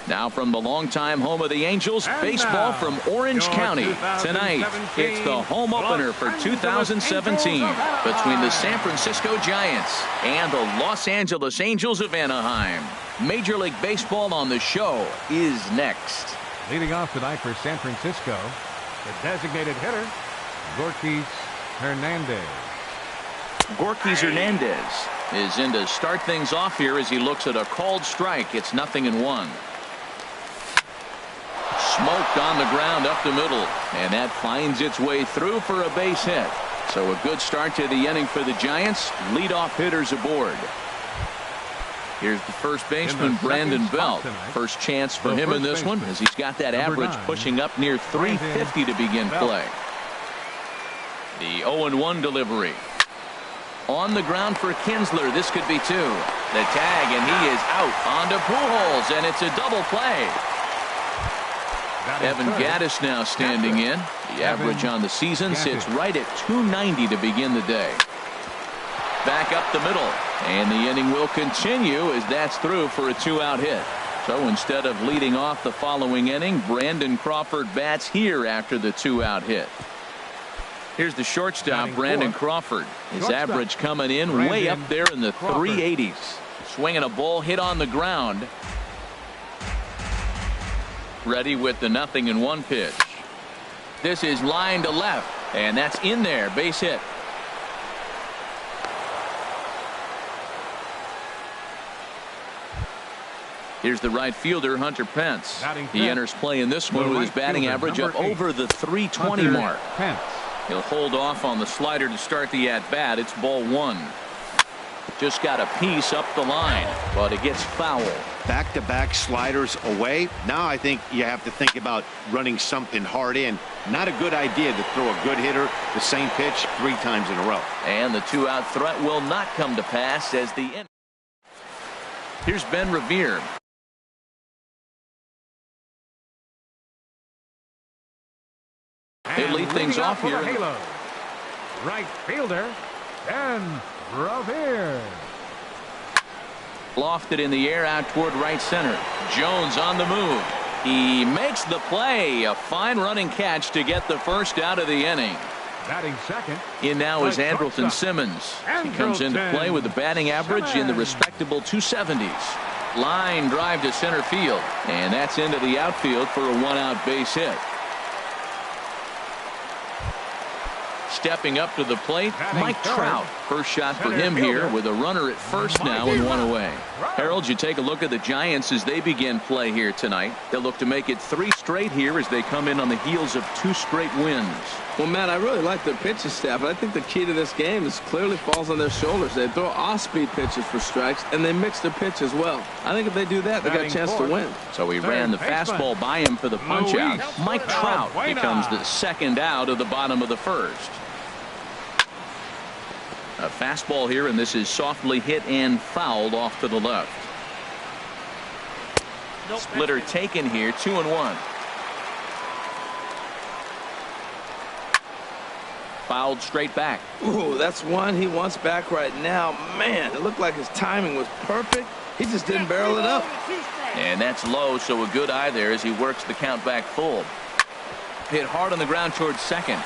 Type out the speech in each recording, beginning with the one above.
Now from the longtime home of the Angels, baseball from Orange County. Tonight, it's the home opener for 2017 between the San Francisco Giants and the Los Angeles Angels of Anaheim. Major League Baseball on the show is next. Leading off tonight for San Francisco, the designated hitter, Gorkys Hernandez. Gorkys Hernandez is in to start things off here as he looks at a called strike. It's 0-1. Smoked on the ground up the middle, and that finds its way through for a base hit. So a good start to the inning for the Giants. Leadoff hitters aboard. Here's the first baseman, Brandon Belt. First chance for him in this one, as he's got that average pushing up near 350 to begin play. The 0-1 delivery. On the ground for Kinsler. This could be two. The tag, and he is out onto Pujols, and it's a double play. Evan Gattis now standing in. The average on the season sits right at 290 to begin the day. Back up the middle, and the inning will continue as that's through for a 2-out hit. So instead of leading off the following inning, Brandon Crawford bats here after the 2-out hit. Here's the shortstop, Brandon Crawford. His average coming in way up there in the 380s. Swinging a ball hit on the ground. Ready with the 0-1 pitch. This is line to left, and that's in there. Base hit. Here's the right fielder, Hunter Pence. He enters play in this one with his batting average up over the 320 mark. He'll hold off on the slider to start the at-bat. It's ball one. Just got a piece up the line, but it gets foul. Back-to-back sliders away. Now I think you have to think about running something hard in. Not a good idea to throw a good hitter the same pitch 3 times in a row. And the 2-out threat will not come to pass as the end. Here's Ben Revere. They lead things off here. Right fielder, Ben Revere. Lofted in the air out toward right center. Jones on the move. He makes the play. A fine running catch to get the first out of the inning. Batting second. In now is Andrelton Simmons. He comes into play with a batting average in the respectable 270s. Line drive to center field, and that's into the outfield for a 1-out base hit. Stepping up to the plate, Mike Trout. First shot for him here with a runner at first now and 1 away. Harold, you take a look at the Giants as they begin play here tonight. They'll look to make it 3 straight here as they come in on the heels of 2 straight wins. Well, Matt, I really like their pitching staff, but I think the key to this game is clearly falls on their shoulders. They throw off-speed pitches for strikes, and they mix their pitch as well. I think if they do that, they got a chance to win. So he ran the fastball by him for the punch-out. Mike Trout becomes the second out of the bottom of the first. A fastball here, and this is softly hit and fouled off to the left. Splitter taken here, 2-1. Fouled straight back. Ooh, that's one he wants back right now. Man, it looked like his timing was perfect. He just didn't barrel it up. And that's low, so a good eye there as he works the count back full. Hit hard on the ground towards second.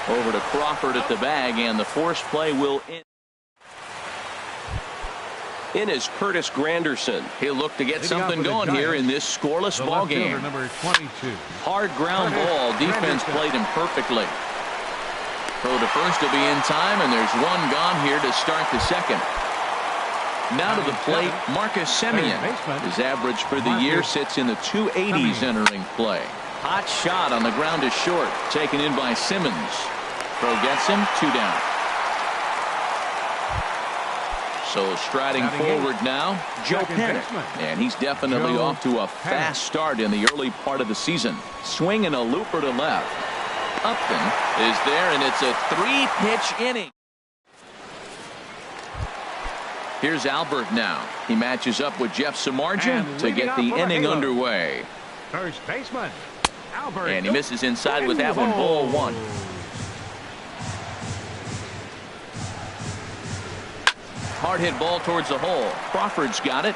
Over to Crawford at the bag, and the force play will end. In is Curtis Granderson. He'll look to get something going here in this scoreless ball game. Number 22. Hard ground ball. Defense played him perfectly. Throw to first will be in time, and there's one gone here to start the second. Now to the plate, Marcus Semien. His average for the year sits in the 280s entering play. Hot shot on the ground to short, taken in by Simmons. Throw gets him, 2 down. So striding forward now, Joe Pennant. And he's definitely off to a fast start in the early part of the season. Swinging a looper to left. Upton is there, and it's a 3-pitch inning. Here's Albert now. He matches up with Jeff Samardzija to get the inning underway. First baseman, Albert. And he misses inside with that one, ball 1. Hard hit ball towards the hole. Crawford's got it.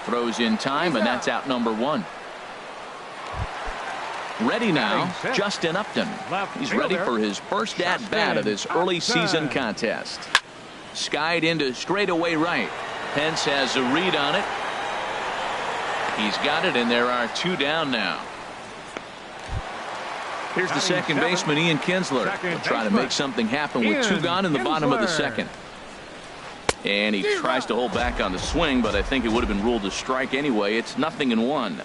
Throws in time, and that's out number 1. Ready now, Justin Upton. He's ready for his first at-bat of this early season contest. Skied into straightaway right. Pence has a read on it. He's got it, and there are 2 down now. Here's the second baseman, Ian Kinsler. He'll try to make something happen with 2 gone in the bottom of the second. And he tries to hold back on the swing, but I think it would have been ruled a strike anyway. It's 0-1.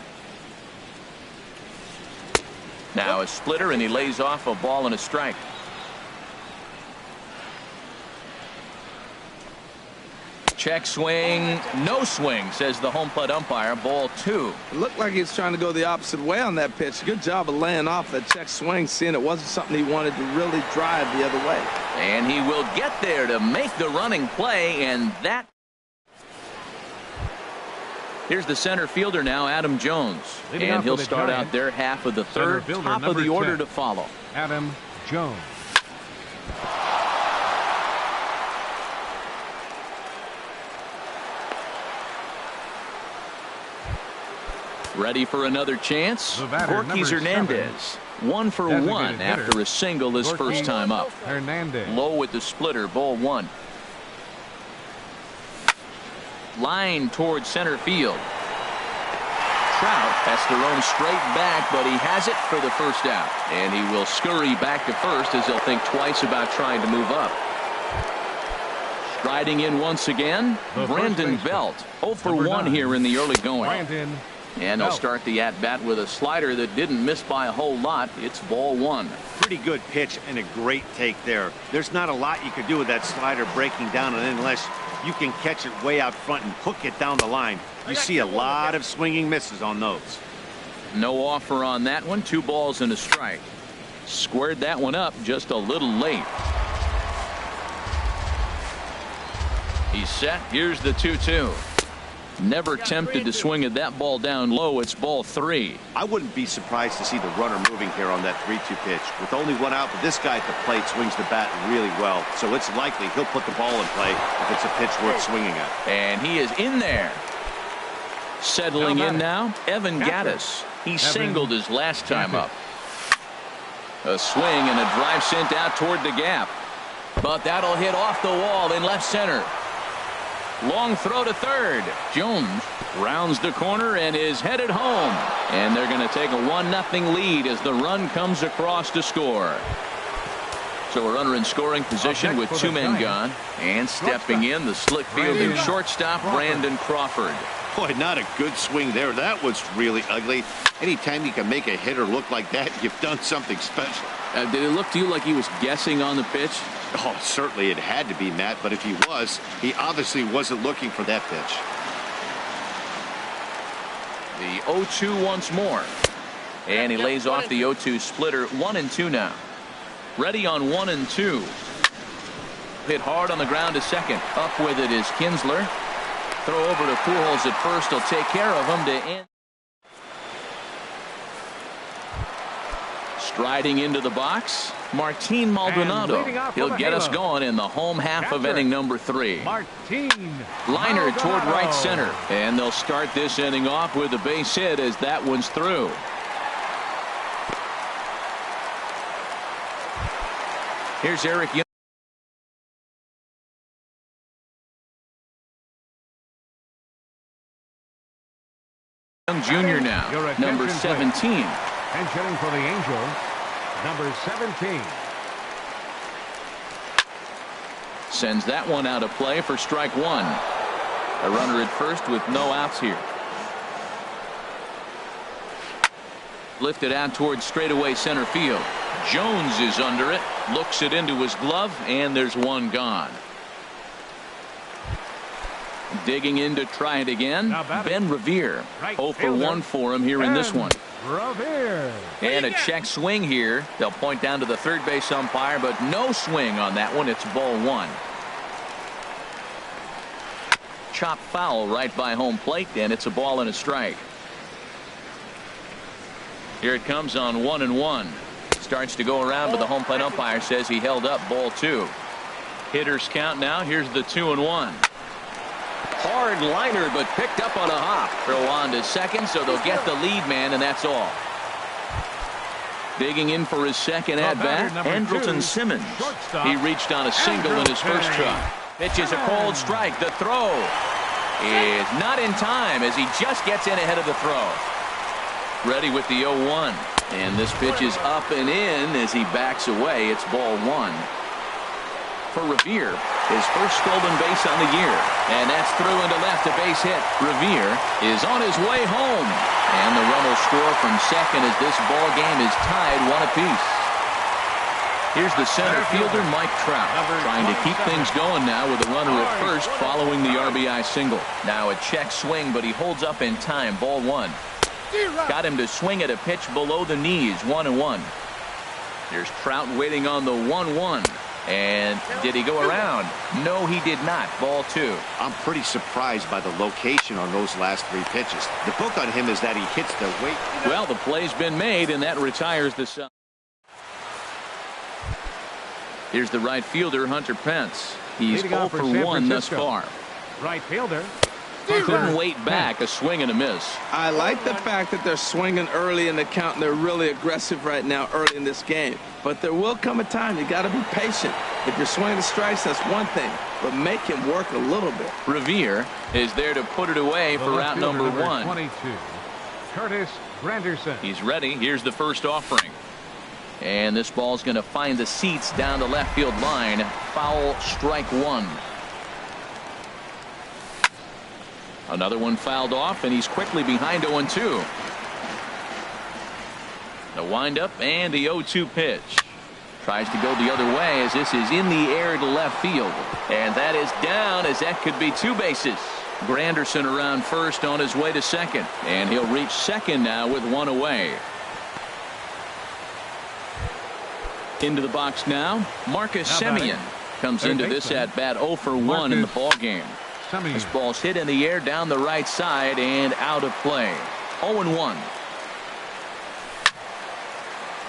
Now a splitter, and he lays off a ball and a strike. Check swing, no swing, says the home plate umpire. Ball 2. It looked like he was trying to go the opposite way on that pitch. Good job of laying off that check swing, seeing it wasn't something he wanted to really drive the other way. And he will get there to make the running play, and that. Here's the center fielder now, Adam Jones. And he'll start out their half of the third, top of the order to follow. Adam Jones. Ready for another chance. Gorky Hernandez. 1 for 1 after a single his first time up. Low with the splitter, ball 1. Line towards center field. Trout has to roam straight back, but he has it for the first out. And he will scurry back to first as he'll think twice about trying to move up. Striding in once again, Brandon Belt. 0 for 1 here in the early going. And he'll start the at-bat with a slider that didn't miss by a whole lot. It's ball 1. Pretty good pitch and a great take there. There's not a lot you could do with that slider breaking down, and unless you can catch it way out front and hook it down the line, you see a lot of swinging misses on those. No offer on that one. 2 balls and a strike. Squared that one up just a little late. He's set. Here's the 2-2. Never tempted to swing at that ball down low. It's ball 3. I wouldn't be surprised to see the runner moving here on that 3-2 pitch. With only 1 out, but this guy at the plate swings the bat really well, so it's likely he'll put the ball in play if it's a pitch worth swinging at. And he is in there. Settling in now, Evan Gattis. He singled his last time up. A swing and a drive sent out toward the gap. But that'll hit off the wall in left center. Long throw to third. Jones rounds the corner and is headed home. And they're going to take a 1-0 lead as the run comes across to score. So a runner in scoring position with 2 men gone. And stepping in, the slick fielding shortstop, Brandon Crawford. Boy, not a good swing there. That was really ugly. Anytime you can make a hitter look like that, you've done something special. Did it look to you like he was guessing on the pitch? Oh, certainly it had to be, Matt, but if he was, he obviously wasn't looking for that pitch. The 0-2 once more. And he lays off the 0-2 splitter. 1-2 now. Ready on 1-2. Hit hard on the ground to second. Up with it is Kinsler. Throw over to Pujols at first. He'll take care of him to end. Striding into the box, Martin Maldonado. He'll get us going in the home half of inning number 3. Liner toward right center. And they'll start this inning off with a base hit as that one's through. Here's Eric Young Jr. now, number 17. And hitting for the Angels, number 17. Sends that one out of play for strike 1. A runner at first with no outs here. Lifted out towards straightaway center field. Jones is under it, looks it into his glove, and there's 1 gone. Digging in to try it again, Ben Revere. 0 for 1 for him here in this one. And a check swing here. They'll point down to the third base umpire, but no swing on that one. It's ball 1. Chop foul right by home plate, and it's a ball and a strike. Here it comes on 1-1. Starts to go around, but the home plate umpire says he held up ball 2. Hitters count now. Here's the 2-1. Hard liner, but picked up on a hop. Throw on to second, so they'll get the lead man, and that's all. Digging in for his second at-bat, Andrelton Simmons. He reached on a single in his first try. Pitches a cold strike. The throw is not in time as he just gets in ahead of the throw. Ready with the 0-1. And this pitch is up and in as he backs away. It's ball one. For Revere, his first stolen base on the year. And that's through into left, a base hit. Revere is on his way home. And the run will score from second as this ball game is tied 1 apiece. Here's the center fielder, Mike Trout, trying to keep things going now with a runner at first following the RBI single. Now a check swing, but he holds up in time. Ball one. Got him to swing at a pitch below the knees. 1-1. There's Trout waiting on the 1-1. And did he go around? No, he did not. Ball two. I'm pretty surprised by the location on those last 3 pitches. The book on him is that he hits the weight. Well, the play's been made, and that retires the side. Here's the right fielder, Hunter Pence. He's 0 for 1 thus far. Right fielder. Couldn't wait back. A swing and a miss. I like the fact that they're swinging early in the count, and they're really aggressive right now early in this game. But there will come a time you got to be patient. If you're swinging the strikes, that's one thing, but make him work a little bit. Revere is there to put it away for out number 1. 22, Curtis Granderson. He's ready. Here's the first offering. And this ball's going to find the seats down the left field line. Foul, strike 1. Another one fouled off, and he's quickly behind 0-2. The windup and the 0-2 pitch. Tries to go the other way as this is in the air to left field. And that is down as that could be 2 bases. Granderson around first on his way to second. And he'll reach second now with 1 away. Into the box now, Marcus Semien comes into this at bat 0 for 1 in the ball game. This ball's hit in the air down the right side and out of play. 0-1.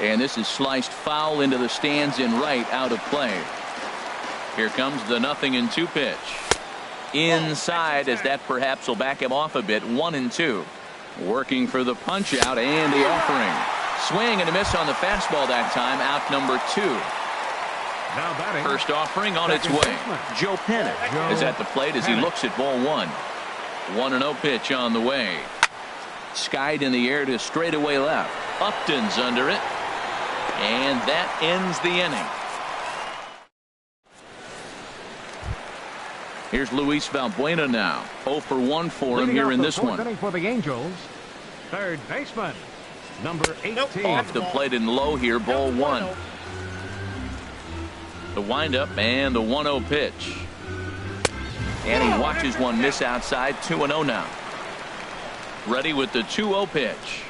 And this is sliced foul into the stands in right, out of play. Here comes the 0-2 pitch. Inside as that perhaps will back him off a bit. 1-2. Working for the punch out and the offering. Swing and a miss on the fastball that time. Out number 2. Now batting. First offering on its way. Joe Pennant is at the plate as he looks at ball 1. 1-0 pitch on the way. Skied in the air to straightaway left. Upton's under it. And that ends the inning. Here's Luis Valbuena now. 0 for 1 for him here in this one. Inning for the Angels. Third baseman, number 18. Off the plate and low here, ball 1. The windup and the 1-0 pitch. And he watches one miss outside. 2-0 now. Ready with the 2-0 pitch.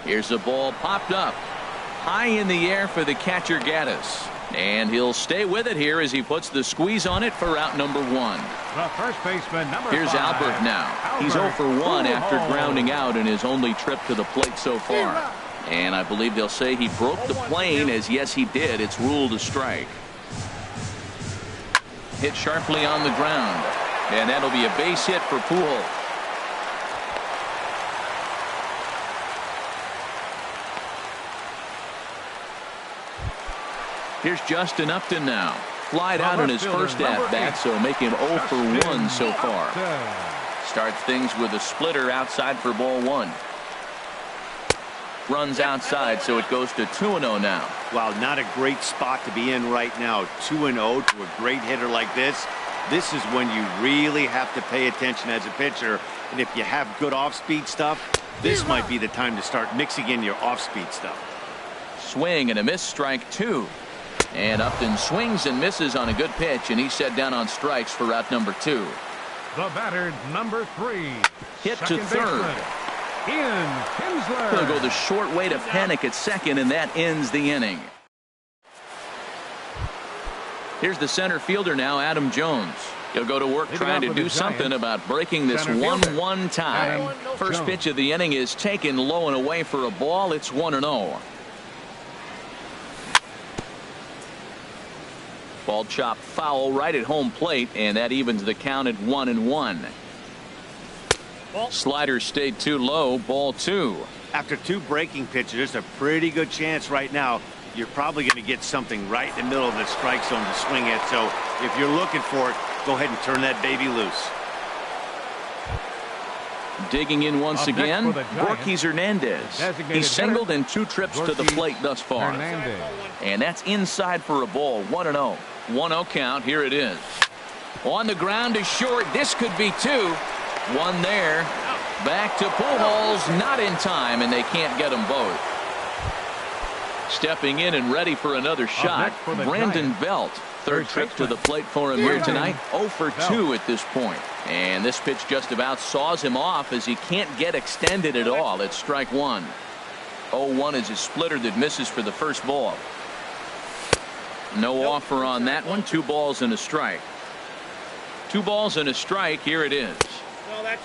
Here's the ball popped up high in the air for the catcher Gaddis. And he'll stay with it here as he puts the squeeze on it for out number 1. The first baseman, number Here's 5. Albert now. He's 0 for 1 after grounding out in his only trip to the plate so far. And I believe they'll say he broke the plane, as yes he did. It's ruled a strike. Hit sharply on the ground. And that'll be a base hit for Pujols. Here's Justin Upton now. Flied out in his first at-bat, so make him 0 for 1 so far. Starts things with a splitter outside for ball 1. Runs outside, so it goes to 2-0 now. Wow, not a great spot to be in right now. 2-0 to a great hitter like this. This is when you really have to pay attention as a pitcher. And if you have good off-speed stuff, this might be the time to start mixing in your off-speed stuff. Swing and a miss, strike 2. And Upton swings and misses on a good pitch, and he's set down on strikes for out number 2. The batter, number 3. Hit to third. Ian Kinsler. He'll go the short way to Panic at second, and that ends the inning. Here's the center fielder now, Adam Jones. He'll go to work trying to do something about breaking this 1-1 tie. First pitch of the inning is taken low and away for a ball. It's 1-0. Ball chopped foul right at home plate, and that evens the count at 1-1. Slider stayed too low, ball 2. After 2 breaking pitches, there's a pretty good chance right now you're probably going to get something right in the middle of the strike zone to swing at. So if you're looking for it, go ahead and turn that baby loose. Digging in once again, Gorky Hernandez. He's singled in 2 trips to the plate thus far. And that's inside for a ball, 1-0. 1-0 count, here it is. On the ground is short, this could be 2. 1 there. Back to Pujols, not in time, and they can't get them both. Stepping in and ready for another shot, Brandon Belt. Third trip to the plate for him here tonight. 0 for 2 at this point. And this pitch just about saws him off as he can't get extended at all. It's strike 1. 0-1 is a splitter that misses for the first ball. No offer on that one. 2 balls and a strike. 2 balls and a strike. Here it is.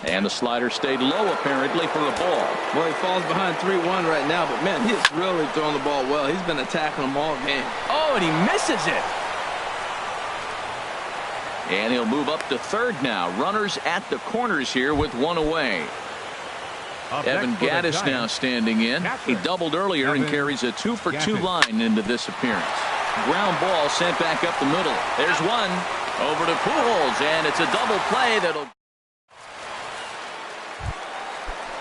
And the slider stayed low apparently for a ball. Well, he falls behind 3-1 right now, but man, he's really throwing the ball well. He's been attacking them all game. Oh, and he misses it. And he'll move up to third now. Runners at the corners here with 1 away. Evan Gattis now standing in. He doubled earlier and carries a 2 for 2 line into this appearance. Ground ball sent back up the middle. There's one over to Pujols, and it's a double play that'll.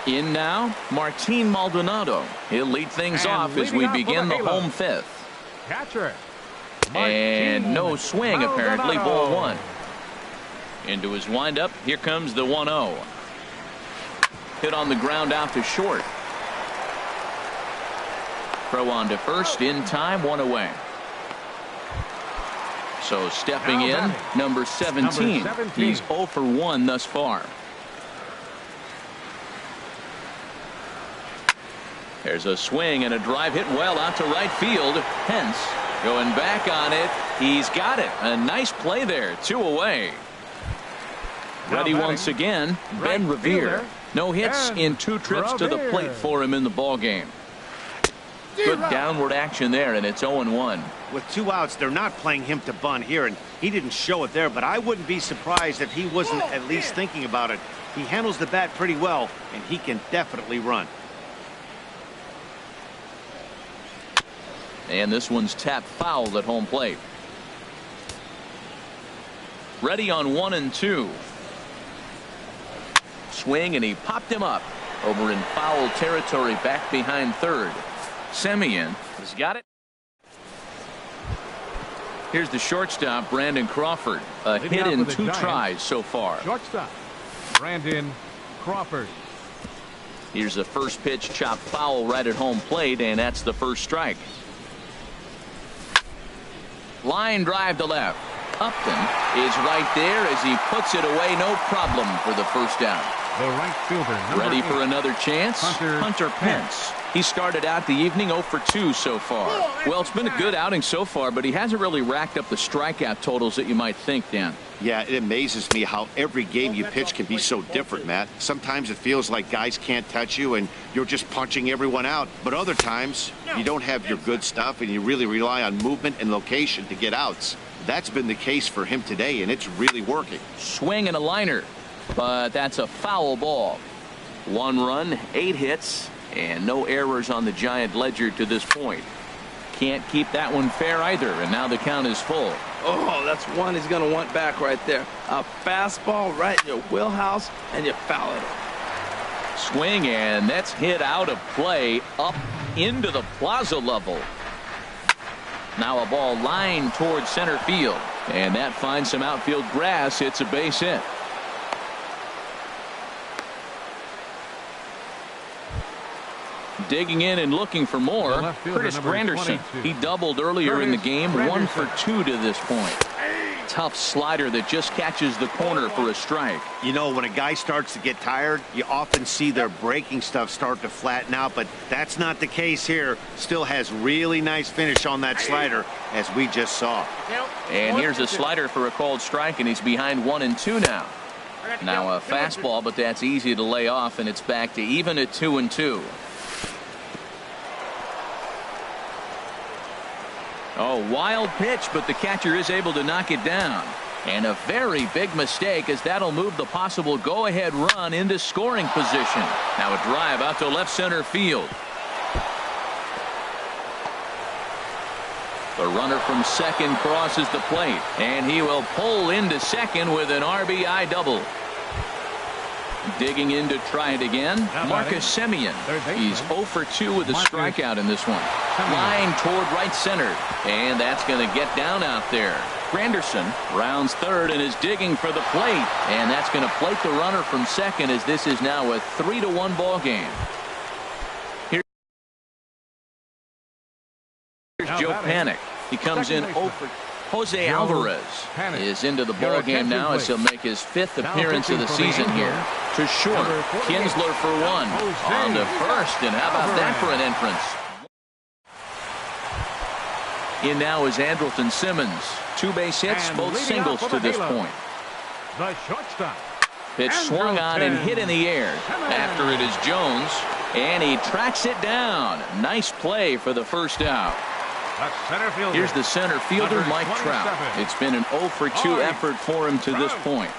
In now, Martin Maldonado. He'll lead things off as we begin the home 5th. Catcher. And no swing apparently, ball 1. Into his windup, here comes the 1-0. Hit on the ground out to short. Throw on to first in time, 1 away. So stepping in, number 17. He's 0 for 1 thus far. There's a swing and a drive hit well out to right field. Pence going back on it. He's got it. A nice play there. 2 away. Ready once again, Ben Revere. No hits in 2 trips to the plate for him in the ball game. Good downward action there, and it's 0-1. With 2 outs, they're not playing him to bunt here, and he didn't show it there, but I wouldn't be surprised if he wasn't at least thinking about it. He handles the bat pretty well, and he can definitely run. And this one's tapped foul at home plate. Ready on 1 and 2. Swing, and he popped him up over in foul territory back behind third. Semien has got it. Here's the shortstop, Brandon Crawford. A hit in 2 tries so far. Shortstop, Brandon Crawford. Here's the first pitch, chopped foul right at home plate, and that's the first strike. Line drive to left. Upton is right there as he puts it away. No problem for the first down. The right fielder. Ready for another chance? Hunter Pence. He started out the evening 0 for 2 so far. Well, it's been a good outing so far, but he hasn't really racked up the strikeout totals that you might think, Dan. Yeah, it amazes me how every game you pitch can be so different, Matt. Sometimes it feels like guys can't touch you and you're just punching everyone out. But other times, you don't have your good stuff and you really rely on movement and location to get outs. That's been the case for him today, and it's really working. Swing and a liner, but that's a foul ball. 1 run, 8 hits, and no errors on the Giant ledger to this point. Can't keep that one fair either, and now the count is full. Oh, that's one he's going to want back right there. A fastball right in your wheelhouse, and you foul it. Swing, and that's hit out of play up into the plaza level. Now a ball lined towards center field, and that finds some outfield grass. It's a base hit. Digging in and looking for more, Curtis Granderson. He doubled earlier in the game, 1 for 2 to this point. Tough slider that just catches the corner for a strike. You know, when a guy starts to get tired, you often see their breaking stuff start to flatten out, but that's not the case here. Still has really nice finish on that slider, as we just saw. And here's a slider for a called strike, and he's behind 1 and 2 now. Now a fastball, but that's easy to lay off, and it's back to even at 2 and 2. Oh, wild pitch, but the catcher is able to knock it down. And a very big mistake, as that'll move the possible go-ahead run into scoring position. Now a drive out to left center field. The runner from second crosses the plate, and he will pull into second with an RBI double. Digging in to try it again, Marcus Semien. He's 0 for 2 with a strikeout in this one. Flying toward right center, and that's going to get down out there. Granderson rounds third and is digging for the plate, and that's going to plate the runner from second, as this is now a 3-1 ball game. Here's Joe Panik. He comes in 0 for Jose Alvarez is into the ball game now, as he'll make his 5th appearance of the season here. To short, Kinsler for 1 on to first, and how about that for an entrance? In now is Andrelton Simmons. 2 base hits, both singles to this point. The shortstop. Pitch swung on and hit in the air. After it is Jones, and he tracks it down. Nice play for the first out. Here's the center fielder, Mike Trout. It's been an 0 for 2 effort for him to this point.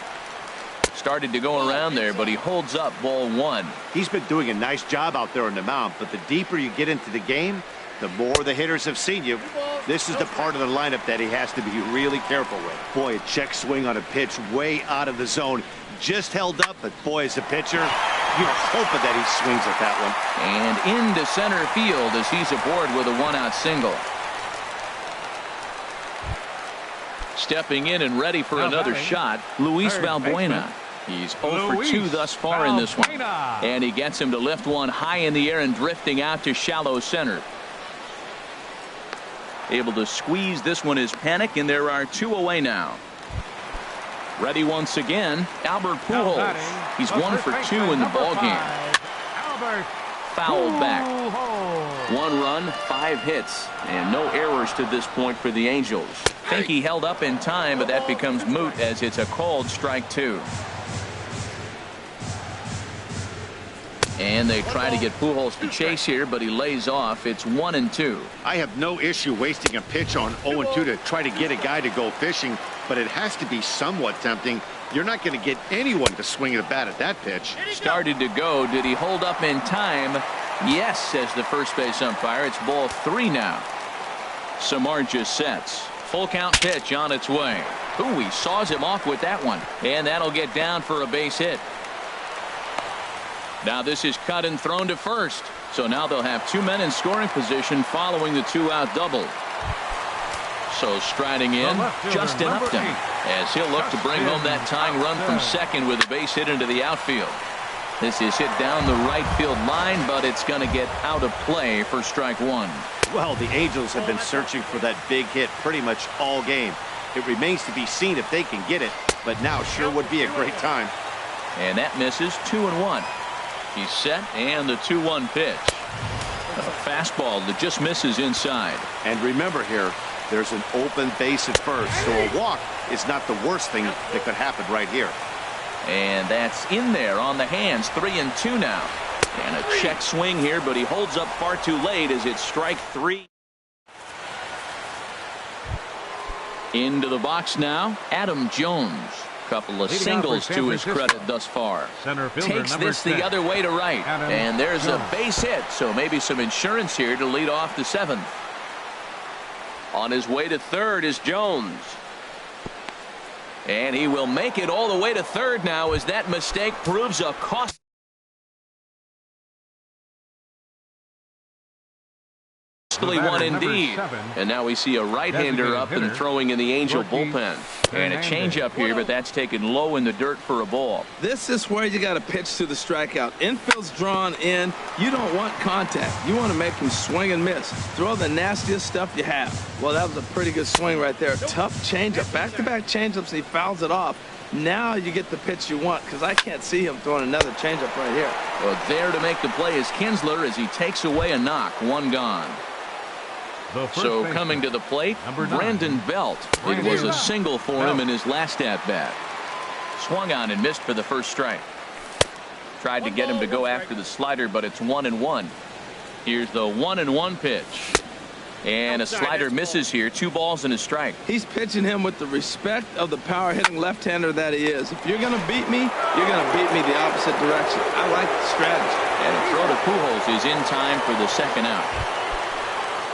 Started to go around there, but he holds up ball 1. He's been doing a nice job out there on the mound, but the deeper you get into the game, the more the hitters have seen you. This is the part of the lineup that he has to be really careful with. Boy, a check swing on a pitch way out of the zone. Just held up, but boy, as a pitcher, you're hoping that he swings at that one. And into center field as he's aboard with a 1-out single. Stepping in and ready for another shot, Luis Valbuena. He's 0 for 2 thus far in this one. And he gets him to lift one high in the air and drifting out to shallow center. Able to squeeze this one is Panik, and there are 2 away now. Ready once again, Albert Pujols. He's 1 for 2 in the ball game. Fouled back. 1 run, 5 hits, and no errors to this point for the Angels. Think he held up in time, but that becomes moot as it's a called strike 2. And they try to get Pujols to chase here, but he lays off. It's 1-2. I have no issue wasting a pitch on 0-2 to try to get a guy to go fishing, but it has to be somewhat tempting. You're not going to get anyone to swing the bat at that pitch. Started to go. Did he hold up in time? Yes, says the first base umpire. It's ball 3 now. Samardzija sets. Full count pitch on its way. Ooh, he saws him off with that one. And that'll get down for a base hit. Now this is cut and thrown to first. So now they'll have 2 men in scoring position following the 2-out double. So striding in, Justin Upton, as he'll look to bring home that tying run from second with a base hit into the outfield. This is hit down the right field line, but it's going to get out of play for strike 1. Well, the Angels have been searching for that big hit pretty much all game. It remains to be seen if they can get it, but now sure would be a great time. And that misses. 2-1. He's set, and the 2-1 pitch. A fastball that just misses inside. And remember here, there's an open base at first, so a walk is not the worst thing that could happen right here. And that's in there on the hands. 3-2 now. And a check swing here, but he holds up far too late as it's strike 3. Into the box now, Adam Jones. Couple of singles to his credit thus far. Takes this the other way to right. And there's a base hit, so maybe some insurance here to lead off the 7th. On his way to third is Jones. And he will make it all the way to third now, as that mistake proves a costly one indeed. And now we see a right-hander up and throwing in the Angel bullpen. And a changeup here, but that's taken low in the dirt for a ball. This is where you got to pitch to the strikeout. Infield's drawn in. You don't want contact. You want to make him swing and miss. Throw the nastiest stuff you have. Well, that was a pretty good swing right there. Tough changeup. Back-to-back changeups, he fouls it off. Now you get the pitch you want, because I can't see him throwing another changeup right here. Well, there to make the play is Kinsler as he takes away a knock. 1 gone. So coming to the plate, Brandon Belt. It was a single for him in his last at-bat. Swung on and missed for the first strike. Tried to get him to go after the slider, but it's 1-1. Here's the 1-1 pitch. And a slider misses here. 2 balls and a strike. He's pitching him with the respect of the power-hitting left-hander that he is. If you're going to beat me, you're going to beat me the opposite direction. I like the strategy. And a throw to Pujols is in time for the second out.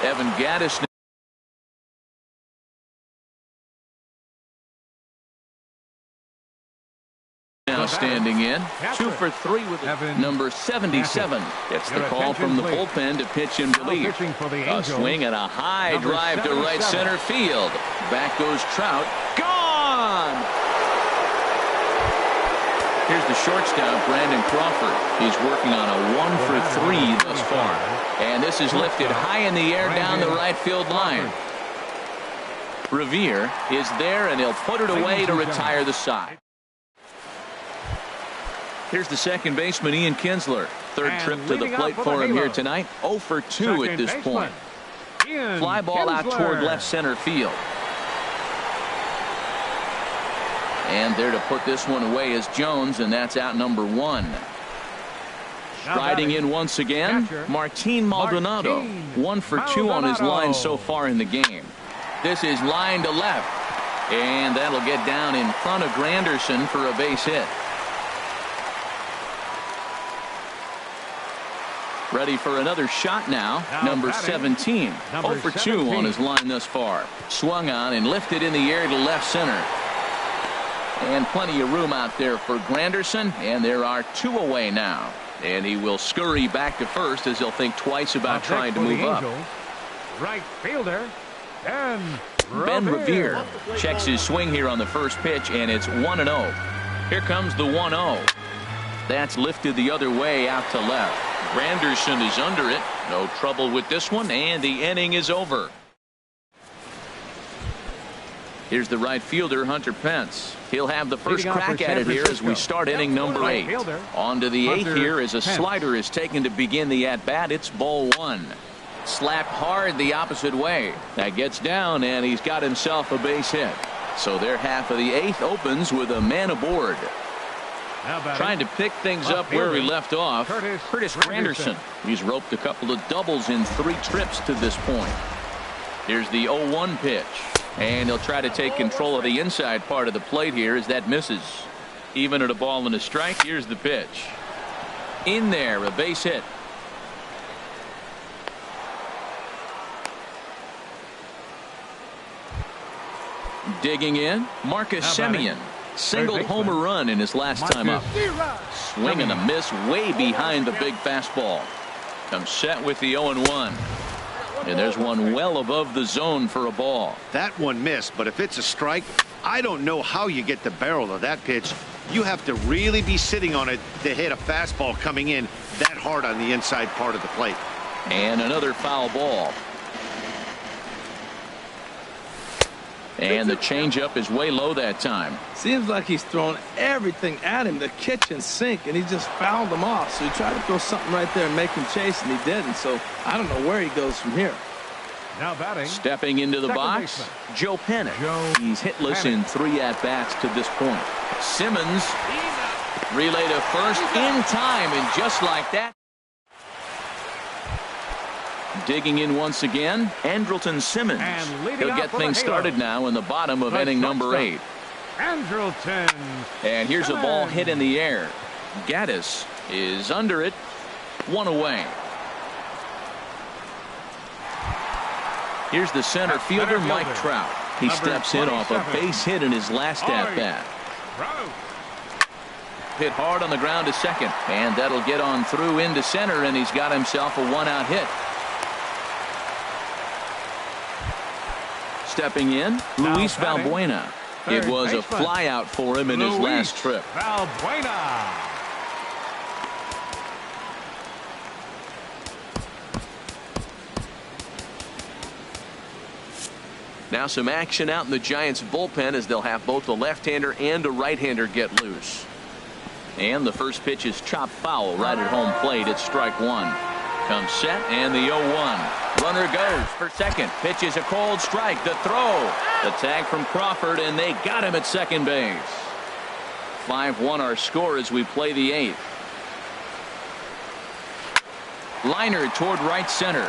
Evan Gattis now standing in. 2 for 3 with number 77. Gets the call from the bullpen to pitch in relief. A swing and a high drive to right center field. Back goes Trout. Gone! Here's the shortstop, Brandon Crawford. He's working on a 1 for 3 thus far. And this is lifted high in the air down the right field line. Revere is there, and he'll put it away to retire the side. Here's the second baseman, Ian Kinsler. Third trip to the plate for him here tonight. 0 for 2 at this point. Fly ball out toward left center field. And there to put this one away is Jones, and that's out number 1. Striding in once again, Martin Maldonado. 1 for 2 on his line so far in the game. This is line to left. And that'll get down in front of Granderson for a base hit. Ready for another shot now. Number 17. 0 for 2 on his line thus far. Swung on and lifted in the air to left center. And plenty of room out there for Granderson. And there are 2 away now. And he will scurry back to first as he'll think twice about trying to move up. Right fielder, Ben Revere checks his swing here on the first pitch, and it's 1-0. Here comes the 1-0. That's lifted the other way out to left. Granderson is under it. No trouble with this one, and the inning is over. Here's the right fielder, Hunter Pence. He'll have the first crack at it here as we start inning number 8. On to the 8th here as a slider is taken to begin the at-bat. It's ball 1. Slapped hard the opposite way. That gets down, and he's got himself a base hit. So their half of the 8th opens with a man aboard. Trying to pick things up where we left off, Curtis Granderson. He's roped a couple of doubles in 3 trips to this point. Here's the 0-1 pitch. And he'll try to take control of the inside part of the plate here as that misses. Even at a ball and a strike, here's the pitch. In there, a base hit. Digging in, Marcus Semien. Singled homer run in his last time up. Swing and a miss way behind the big fastball. Comes set with the 0-1. And there's one well above the zone for a ball. That one missed, but if it's a strike, I don't know how you get the barrel of that pitch. You have to really be sitting on it to hit a fastball coming in that hard on the inside part of the plate. And another foul ball. And the changeup is way low that time. Seems like he's thrown everything at him, the kitchen sink, and he just fouled them off. So he tried to throw something right there and make him chase, and he didn't. So I don't know where he goes from here. Now batting. Stepping into the box, baseman. Joe Penick. He's hitless in 3 at-bats to this point. Simmons relay to first in time, and just like that. Digging in once again, Andrelton Simmons. He'll get things started now in the bottom of inning number 8. Andrelton. And here's a ball hit in the air. Gattis is under it. 1 away. Here's the center fielder, Mike Trout. He steps in off a base hit in his last at-bat. Hit hard on the ground to second. And that'll get on through into center, and he's got himself a 1-out hit. Stepping in, Luis Valbuena. It was a flyout for him in his last trip. Valbuena. Now some action out in the Giants bullpen as they'll have both a left-hander and a right-hander get loose. And the first pitch is chopped foul right at home plate. It's strike 1. Comes set, and the 0-1. Runner goes for second. Pitch is a cold strike. The throw. The tag from Crawford, and they got him at second base. 5-1 our score as we play the 8th. Liner toward right center.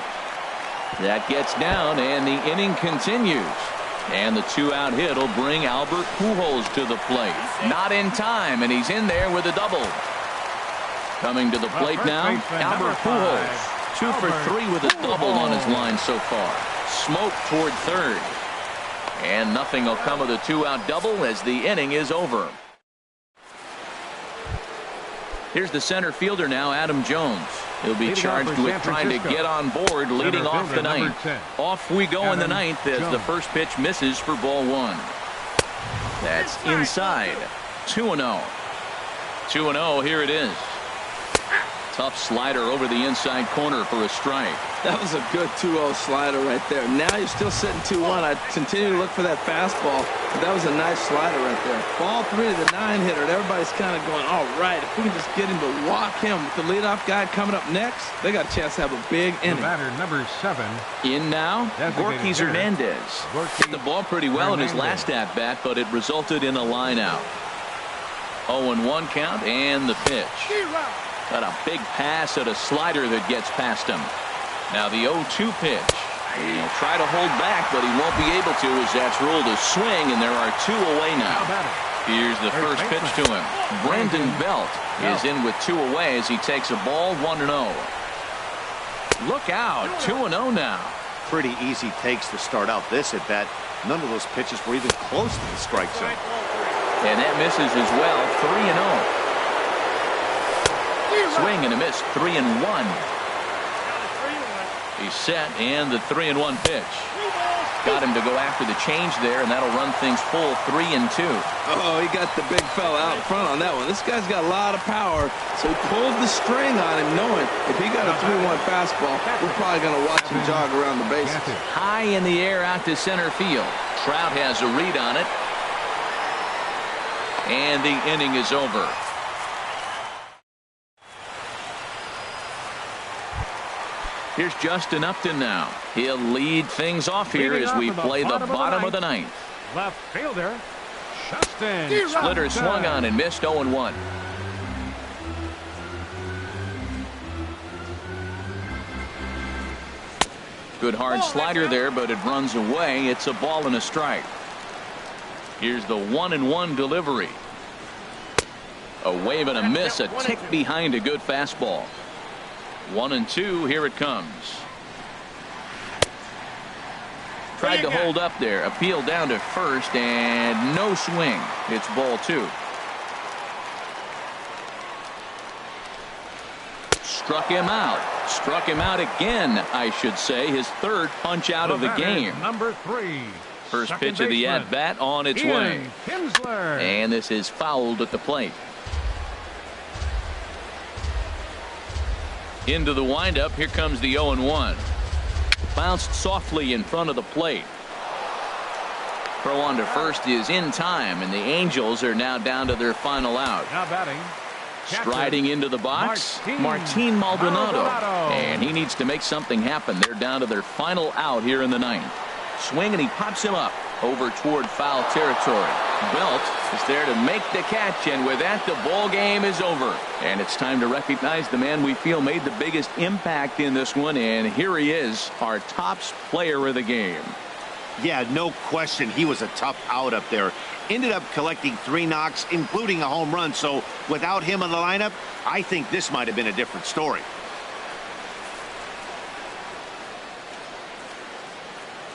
That gets down, and the inning continues. And the 2-out hit will bring Albert Pujols to the plate. Not in time, and he's in there with a double. Coming to the plate now, Albert Pujols. 2 for 3 with a double on his line so far. Smoke toward third. And nothing will come of the 2-out double as the inning is over. Here's the center fielder now, Adam Jones. He'll be charged with trying to get on board, leading off the ninth. Off we go in the ninth as the first pitch misses for ball 1. That's inside. 2-0. 2-0, here it is. Tough slider over the inside corner for a strike. That was a good 2-0 slider right there. Now you're still sitting 2-1. I continue to look for that fastball, but that was a nice slider right there. Ball 3 to the 9-hitter, and everybody's kind of going, all right, if we can just get him to walk him with the leadoff guy coming up next, they got a chance to have a big inning. Batter number 7. In now, Gorky Hernandez. Hit the ball pretty well in his last at-bat, but it resulted in a line out. 0-1 count and the pitch. Got a big pass at a slider that gets past him. Now the 0-2 pitch. He'll try to hold back, but he won't be able to as that's ruled a swing, and there are 2 away now. Here's the first pitch to him. Brandon Belt is in with 2 away as he takes a ball 1-0. Look out, 2-0 now. Pretty easy takes to start out this at bat. None of those pitches were even close to the strike zone. And that misses as well. 3-0. Swing and a miss. 3-1. He's set, and the 3-1 pitch. Got him to go after the change there, and that'll run things full 3-2. Oh, he got the big fella out in front on that one. This guy's got a lot of power, so he pulled the string on him, knowing if he got a 3-1 fastball, we're probably going to watch him jog around the bases. High in the air out to center field. Trout has a read on it, and the inning is over. Here's Justin Upton now. He'll lead things off here as we play the bottom of the ninth. Left fielder, Justin. Splitter swung on and missed. 0-1. Good hard slider there, but it runs away. It's a ball and a strike. Here's the 1-1 delivery. A wave and a miss, a tick behind a good fastball. 1-2, here it comes. Tried to hold up there, appeal down to first, and no swing. It's ball 2. Struck him out again, I should say. His third punch out of the game. Number 3. First pitch of the at-bat on its way. And this is fouled at the plate. Into the windup. Here comes the 0-1. Bounced softly in front of the plate. Throw on to first is in time, and the Angels are now down to their final out. Now batting. Striding into the box, Martin Maldonado. And he needs to make something happen. They're down to their final out here in the ninth. Swing, and he pops him up over toward foul territory. Belt is there to make the catch, and with that, the ball game is over. And it's time to recognize the man we feel made the biggest impact in this one, and here he is, our tops player of the game. Yeah, no question. He was a tough out up there. Ended up collecting 3 knocks, including a home run. So without him in the lineup, I think this might have been a different story.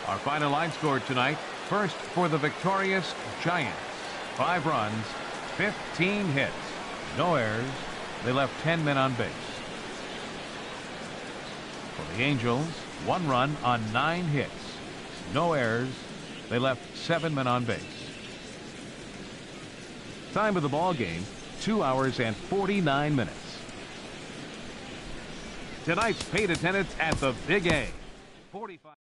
Our final line score tonight. First for the victorious Giants. 5 runs, 15 hits, no errors. They left 10 men on base. For the Angels, 1 run on 9 hits, no errors. They left 7 men on base. Time of the ball game, 2 hours and 49 minutes. Tonight's paid attendance at the Big A, 45.